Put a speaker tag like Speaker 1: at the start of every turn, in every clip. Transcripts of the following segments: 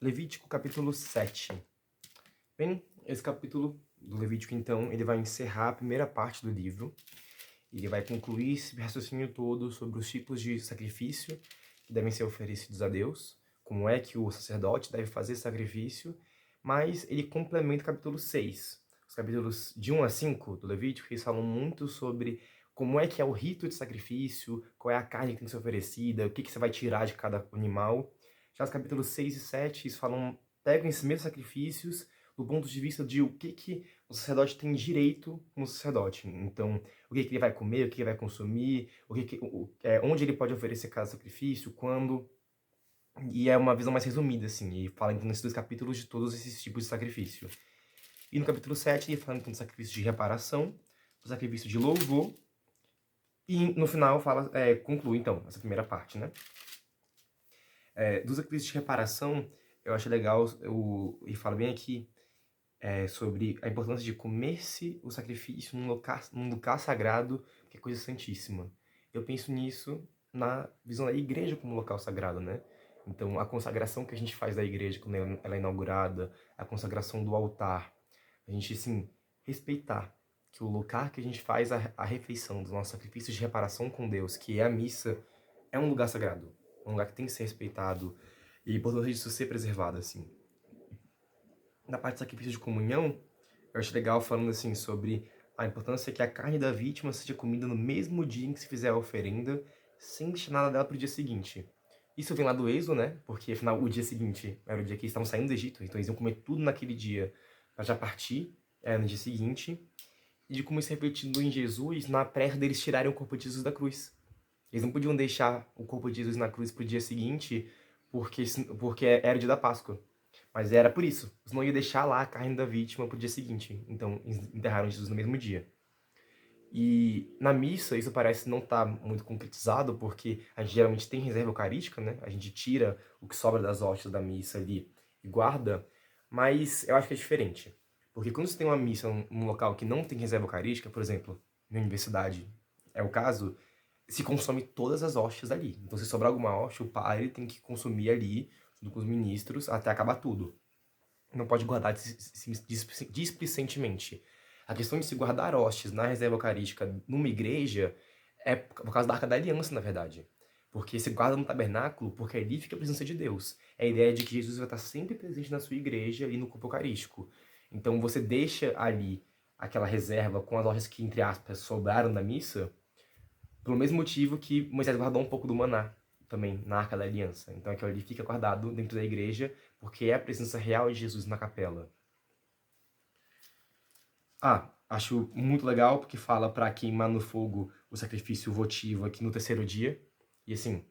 Speaker 1: Levítico capítulo 7. Bem, esse capítulo do Levítico, então, ele vai encerrar a primeira parte do livro. Ele vai concluir esse raciocínio todo sobre os tipos de sacrifício que devem ser oferecidos a Deus, como é que o sacerdote deve fazer sacrifício, mas ele complementa o capítulo 6. Os capítulos de 1 a 5 do Levítico, eles falam muito sobre como é que é o rito de sacrifício, qual é a carne que tem que ser oferecida, o que você vai tirar de cada animal. Já os capítulos 6 e 7, eles pegam esses mesmos sacrifícios do ponto de vista de o que o sacerdote tem direito como sacerdote. Então, o que ele vai comer, o que ele vai consumir, onde ele pode oferecer cada sacrifício, quando. E é uma visão mais resumida, assim, e fala então nesses 2 capítulos de todos esses tipos de sacrifício. E no capítulo 7, ele fala então do sacrifício de reparação, do sacrifício de louvor, e no final conclui então essa primeira parte, né? Do sacrifício de reparação, eu acho legal, ele fala bem aqui, sobre a importância de comer-se o sacrifício num lugar sagrado, que é coisa santíssima. Eu penso nisso na visão da igreja como local sagrado, né? Então, a consagração que a gente faz da igreja quando ela é inaugurada, a consagração do altar, a gente, assim, respeitar que o lugar que a gente faz a refeição dos nossos sacrifícios de reparação com Deus, que é a missa, é um lugar sagrado, um lugar que tem que ser respeitado e a importância disso ser preservado, assim. Na parte do sacrifício de comunhão, eu acho legal falando assim sobre a importância que a carne da vítima seja comida no mesmo dia em que se fizer a oferenda, sem deixar nada dela pro dia seguinte. Isso vem lá do Êxodo, né? Porque afinal o dia seguinte era o dia que eles estavam saindo do Egito, então eles iam comer tudo naquele dia para já partir no dia seguinte. E de como isso é refletido em Jesus na pressa deles tirarem o corpo de Jesus da cruz. Eles não podiam deixar o corpo de Jesus na cruz pro dia seguinte, porque era o dia da Páscoa. Mas era por isso. Eles não iam deixar lá a carne da vítima pro dia seguinte. Então, eles enterraram Jesus no mesmo dia. E na missa, isso parece não estar muito concretizado, porque a gente geralmente tem reserva eucarística, né? A gente tira o que sobra das hóstias da missa ali e guarda. Mas eu acho que é diferente. Porque quando você tem uma missa num local que não tem reserva eucarística, por exemplo, na universidade é o caso, se consome todas as hóstias ali. Então, se sobrar alguma hóstia, o padre tem que consumir ali, junto com os ministros, até acabar tudo. Não pode guardar displicentemente. A questão de se guardar hóstias na reserva eucarística numa igreja é por causa da Arca da Aliança, na verdade. Porque se guarda no tabernáculo, porque ali fica a presença de Deus. É a ideia de que Jesus vai estar sempre presente na sua igreja e no corpo eucarístico. Então você deixa ali aquela reserva com as hóstias que, entre aspas, sobraram da missa, pelo mesmo motivo que Moisés guardou um pouco do maná também na Arca da Aliança. Então aquilo ali fica guardado dentro da igreja, porque é a presença real de Jesus na capela. Acho muito legal porque fala para queimar no fogo o sacrifício votivo aqui no terceiro dia. E assim,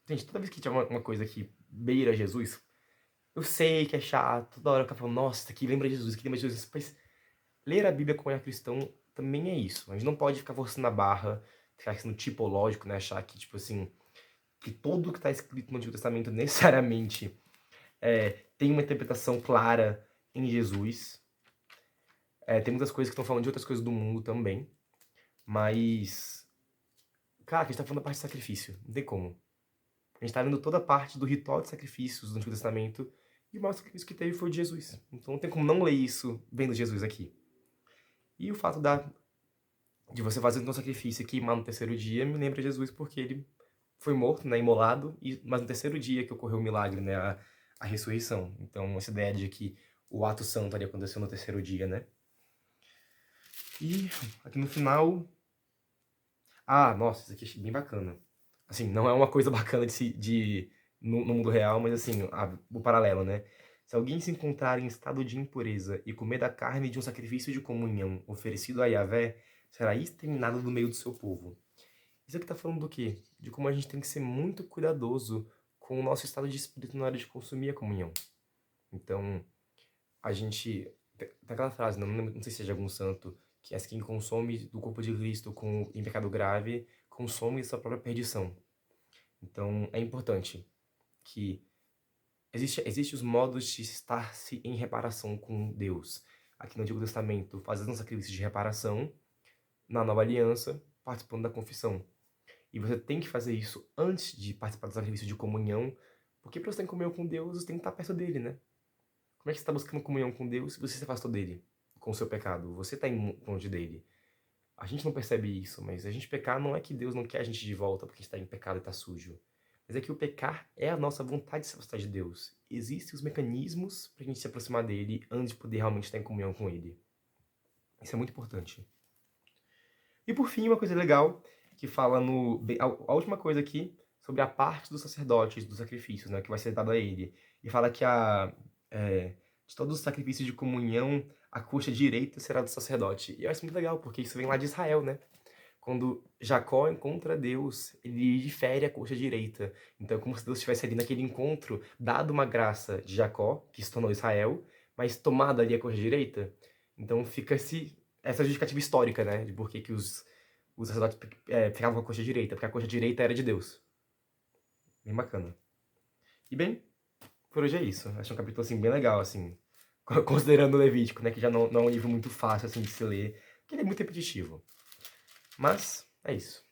Speaker 1: gente, toda vez que tiver uma coisa que beira Jesus, eu sei que é chato, toda hora eu fico falando, nossa, isso aqui lembra Jesus, isso aqui lembra Jesus. Mas ler a Bíblia como é cristão também é isso. A gente não pode ficar forçando a barra, ficar sendo tipológico, né? Achar que, tipo assim, que tudo que está escrito no Antigo Testamento necessariamente tem uma interpretação clara em Jesus. Tem muitas coisas que estão falando de outras coisas do mundo também. Mas, cara, a gente tá falando da parte de sacrifício. Não tem como. A gente tá vendo toda a parte do ritual de sacrifícios do Antigo Testamento. E o maior sacrifício que teve foi o de Jesus. Então não tem como não ler isso vendo Jesus aqui. E o fato de você fazer um sacrifício e queimar no terceiro dia me lembra Jesus porque ele foi morto, né, imolado, mas no terceiro dia que ocorreu o milagre, né, a ressurreição. Então essa ideia de que o ato santo ali aconteceu no terceiro dia, né. E aqui no final... nossa, isso aqui achei bem bacana. Assim, não é uma coisa bacana no mundo real, mas assim, o paralelo, né? Se alguém se encontrar em estado de impureza e comer da carne de um sacrifício de comunhão oferecido a Yahvé, será exterminado do meio do seu povo. Isso aqui tá falando do quê? De como a gente tem que ser muito cuidadoso com o nosso estado de espírito na hora de consumir a comunhão. Então, a gente... Tem aquela frase, não sei se é de algum santo, que é quem consome do corpo de Cristo em pecado grave, consome sua própria perdição. Então, é importante que existe os modos de estar-se em reparação com Deus. Aqui no Antigo Testamento, fazendo um sacrifício de reparação, na Nova Aliança, participando da confissão. E você tem que fazer isso antes de participar do sacrifício de comunhão, Porque para você estar em comunhão com Deus, você tem que estar perto dele, né? Como é que você está buscando comunhão com Deus se você se afastou dele com o seu pecado? Você está longe dele. A gente não percebe isso, mas a gente pecar não é que Deus não quer a gente de volta porque está em pecado e está sujo. Mas é que o pecar é a nossa vontade de se afastar de Deus. Existem os mecanismos para a gente se aproximar dele antes de poder realmente estar em comunhão com ele. Isso é muito importante. E por fim, uma coisa legal que fala a última coisa aqui sobre a parte dos sacerdotes, dos sacrifícios, né, que vai ser dado a ele. E fala que de todos os sacrifícios de comunhão, a coxa direita será do sacerdote. E eu acho muito legal, porque isso vem lá de Israel, né? Quando Jacó encontra Deus, ele difere a coxa direita. Então é como se Deus estivesse ali naquele encontro, dado uma graça de Jacó, que se tornou Israel, mas tomada ali a coxa direita. Então fica essa justificativa histórica, né? De por que os sacerdotes ficavam com a coxa direita. Porque a coxa direita era de Deus. Bem bacana. E bem, por hoje é isso. Acho um capítulo, assim, bem legal, assim. Considerando o Levítico, né? Que já não é um livro muito fácil, assim, de se ler. Porque ele é muito repetitivo. Mas, é isso.